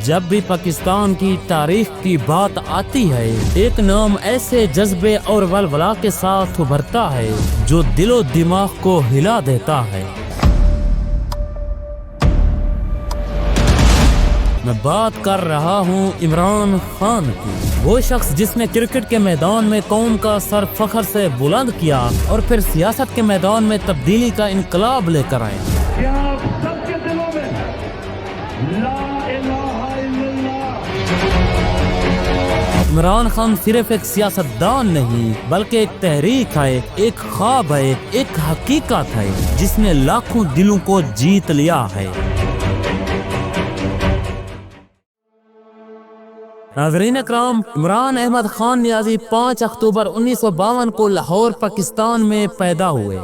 جب بھی پاکستان کی تاریخ کی بات آتی ہے ایک نام ایسے جذبے اور ولولہ کے ساتھ ابھرتا ہے جو دل و دماغ کو ہلا دیتا ہے۔ میں بات کر رہا ہوں عمران خان کی، وہ شخص جس نے کرکٹ کے میدان میں قوم کا سر فخر سے بلند کیا اور پھر سیاست کے میدان میں تبدیلی کا انقلاب لے کر آئے۔ سب کے دلوں میں لا الہ الا اللہ۔ عمران خان صرف ایک سیاستدان نہیں بلکہ ایک تحریک ہے، ایک خواب ہے، ایک حقیقت ہے جس نے لاکھوں دلوں کو جیت لیا ہے۔ ناظرین اکرام، عمران احمد خان نیازی 5 اکتوبر 1952 کو لاہور پاکستان میں پیدا ہوئے۔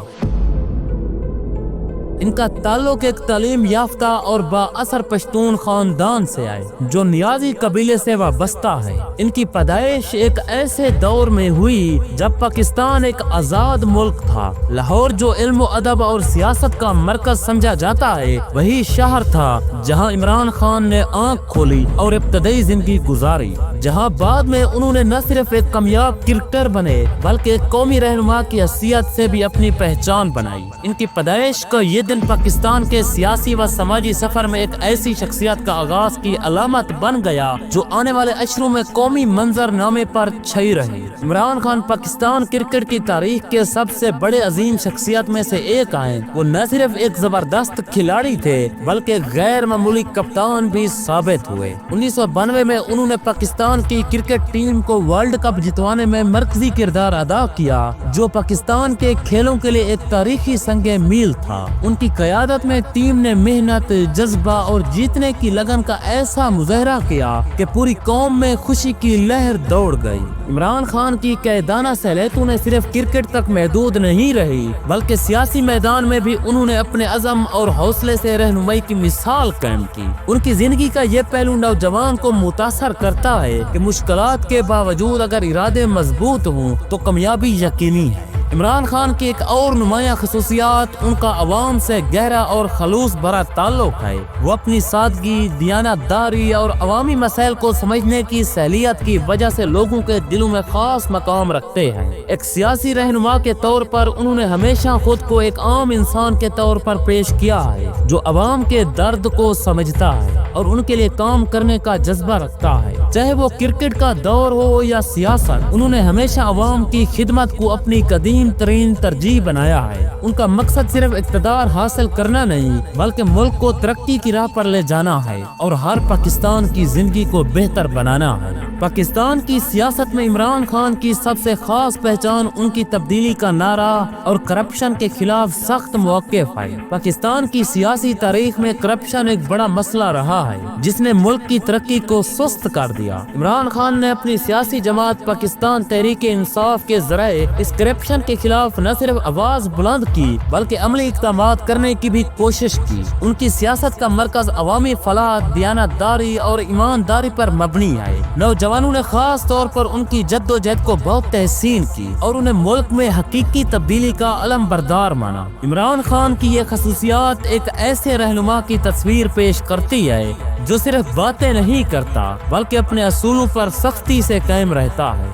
ان کا تعلق ایک تعلیم یافتہ اور با اثر پشتون خاندان سے ہے جو نیازی قبیلے سے وابستہ ہے۔ ان کی پیدائش ایک ایسے دور میں ہوئی جب پاکستان ایک آزاد ملک تھا۔ لاہور جو علم و ادب اور سیاست کا مرکز سمجھا جاتا ہے وہی شہر تھا جہاں عمران خان نے آنکھ کھولی اور ابتدائی زندگی گزاری، جہاں بعد میں انہوں نے نہ صرف ایک کامیاب کرکٹر بنے بلکہ ایک قومی رہنما کی حیثیت سے بھی اپنی پہچان بنائی۔ ان کی پیدائش کا یہ دن پاکستان کے سیاسی و سماجی سفر میں ایک ایسی شخصیت کا آغاز کی علامت بن گیا جو آنے والے اشروں میں قومی منظر نامے پر چھائی رہی۔ عمران خان پاکستان کرکٹ کی تاریخ کے سب سے بڑے عظیم شخصیت میں سے ایک ہیں۔ وہ نہ صرف ایک زبردست کھلاڑی تھے بلکہ غیر معمولی کپتان بھی ثابت ہوئے۔ 1992 میں انہوں نے پاکستان کی کرکٹ ٹیم کو ورلڈ کپ جتوانے میں مرکزی کردار ادا کیا جو پاکستان کے کھیلوں کے لیے ایک تاریخی سنگ میل تھا۔ ان کی قیادت میں ٹیم نے محنت، جذبہ اور جیتنے کی لگن کا ایسا مظاہرہ کیا کہ پوری قوم میں خوشی کی لہر دوڑ گئی۔ عمران خان کی قائدانہ صلاحیتوں نے صرف کرکٹ تک محدود نہیں رہی بلکہ سیاسی میدان میں بھی انہوں نے اپنے عزم اور حوصلے سے رہنمائی کی مثال قائم کی۔ ان کی زندگی کا یہ پہلو نوجوان کو متاثر کرتا ہے کہ مشکلات کے باوجود اگر ارادے مضبوط ہوں تو کامیابی یقینی ہے۔ عمران خان کی ایک اور نمایاں خصوصیات ان کا عوام سے گہرا اور خلوص بھرا تعلق ہے۔ وہ اپنی سادگی، دیانتداری اور عوامی مسائل کو سمجھنے کی صلاحیت کی وجہ سے لوگوں کے دلوں میں خاص مقام رکھتے ہیں۔ ایک سیاسی رہنما کے طور پر انہوں نے ہمیشہ خود کو ایک عام انسان کے طور پر پیش کیا ہے جو عوام کے درد کو سمجھتا ہے اور ان کے لیے کام کرنے کا جذبہ رکھتا ہے۔ چاہے وہ کرکٹ کا دور ہو یا سیاست، انہوں نے ہمیشہ عوام کی خدمت کو اپنی قدیم ترین ترجیح بنایا ہے۔ ان کا مقصد صرف اقتدار حاصل کرنا نہیں بلکہ ملک کو ترقی کی راہ پر لے جانا ہے اور ہر پاکستان کی زندگی کو بہتر بنانا ہے۔ پاکستان کی سیاست میں عمران خان کی سب سے خاص پہچان ان کی تبدیلی کا نعرہ اور کرپشن کے خلاف سخت موقف ہے۔ پاکستان کی سیاسی تاریخ میں کرپشن ایک بڑا مسئلہ رہا ہے جس نے ملک کی ترقی کو سست کر دیا۔ عمران خان نے اپنی سیاسی جماعت پاکستان تحریک انصاف کے ذریعے اس کرپشن کے خلاف نہ صرف آواز بلند کی بلکہ عملی اقدامات کرنے کی بھی کوشش کی۔ ان کی سیاست کا مرکز عوامی فلاح، دیانتداری اور ایمانداری پر مبنی ہے۔ نوجوانوں نے خاص طور پر ان کی جد و جہد کو بہت تحسین کی اور انہیں ملک میں حقیقی تبدیلی کا علم بردار مانا۔ عمران خان کی یہ خصوصیات ایک ایسے رہنما کی تصویر پیش کرتی ہے جو صرف باتیں نہیں کرتا بلکہ اپنے اصولوں پر سختی سے قائم رہتا ہے۔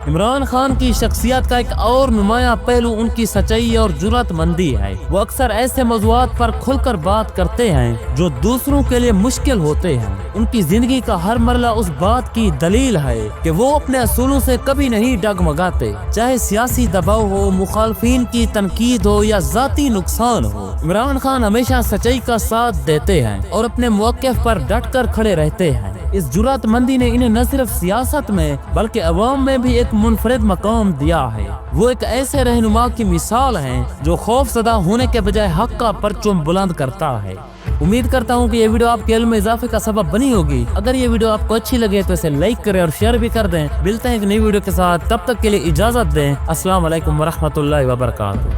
عمران خان کی شخصیت کا ایک اور نمایاں پہلو ان کی سچائی اور جرأت مندی ہے۔ وہ اکثر ایسے موضوعات پر کھل کر بات کرتے ہیں جو دوسروں کے لیے مشکل ہوتے ہیں۔ ان کی زندگی کا ہر مرحلہ اس بات کی دلیل ہے کہ وہ اپنے اصولوں سے کبھی نہیں ڈگمگاتے، چاہے سیاسی دباؤ ہو، مخالفین کی تنقید ہو یا ذاتی نقصان ہو۔ عمران خان ہمیشہ سچائی کا ساتھ دیتے ہیں اور اپنے موقف پر ڈٹ کر کھڑے رہتے ہیں۔ اس جرأت مندی نے انہیں نہ صرف سیاست میں بلکہ عوام میں بھی ایک منفرد مقام دیا ہے۔ وہ ایک ایسے رہنما کی مثال ہیں جو خوف زدہ ہونے کے بجائے حق کا پرچم بلند کرتا ہے۔ امید کرتا ہوں کہ یہ ویڈیو آپ کے علم میں اضافے کا سبب بنی ہوگی۔ اگر یہ ویڈیو آپ کو اچھی لگے تو اسے لائک کریں اور شیئر بھی کر دیں۔ ملتے ہیں ایک نئی ویڈیو کے ساتھ، تب تک کے لیے اجازت دیں۔ السلام علیکم ورحمۃ اللہ وبرکاتہ۔